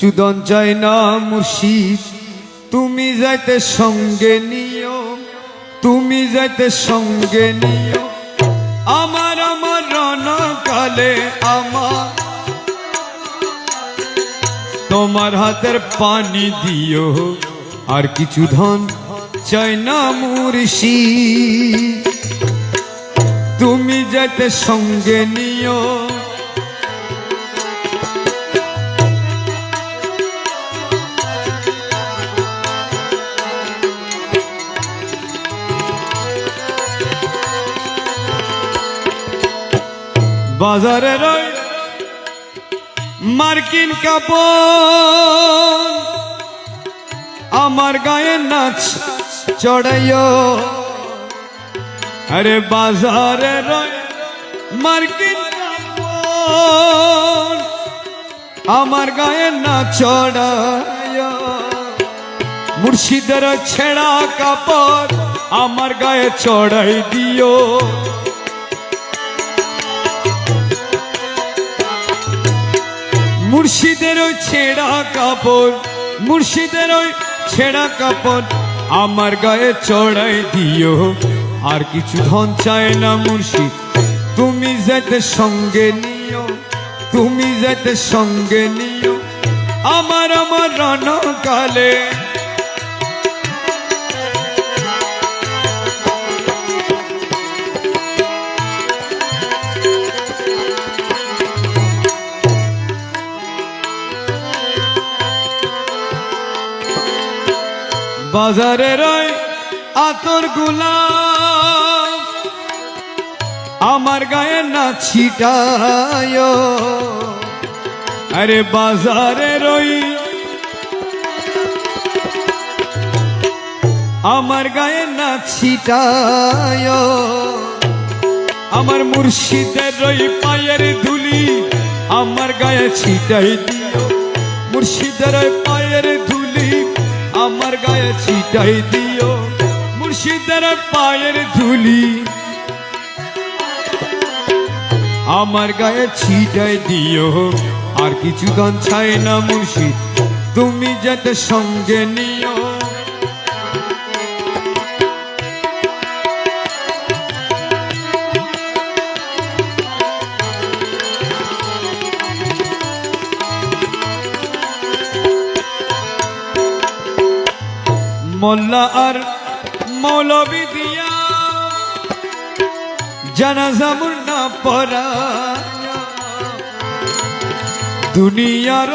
চুদন চাই না মুর্শিদ, তুমি যাইতে সঙ্গে নিও, তুমি যাইতে সঙ্গে নিও আমার আমার রণকালে আমার তোমার হাতের পানি দিও, আর কিছু ধন চাই না মুর্শিদ, তুমি যাইতে সঙ্গে নিও। বাজারে রয় মার্কিন কাপড় আমার গায়ে নাচ চড়াইও, আরে বাজারে রয় মার্কিন কাপড় আমার গায়ে নাচ চড়াইও, মুর্শিদের ছেঁড়া কাপড় আমার গায়ে চড়াই দিও। মুর্শিদের ওই ছেঁড়া কাপড়, মুর্শিদের ওই ছেঁড়া কাপড় আমার গায়ে চড়াই দিও, আর কিছু ধন চায় না মুর্শিদ, তুমি যেতে সঙ্গে নিও, তুমি যেতে সঙ্গে নিও আমার আমার রণকালে। বাজারে রয় আতর গোলাপ আমার গায়ে না ছিটায়, আরে বাজারে রই আমার গায়ে না ছিটায়, আমার মুর্শিদের রই পায়ের ধুলি আমার গায়ে ছিটাই দিও, মুর্শিদের পায়ের ধুলি আমার গায়ে ছিটাই দিও, মুর্শিদের পায়ের ধুলি আমার গায়ে ছিটাই দিও, আর কিছু দান চাই না মুর্শিদ, তুমি যাতে সঙ্গে নিও। মোল্লা আর মৌলবি দিয়া জানাজা মুন্না পড়া দুনিয়ার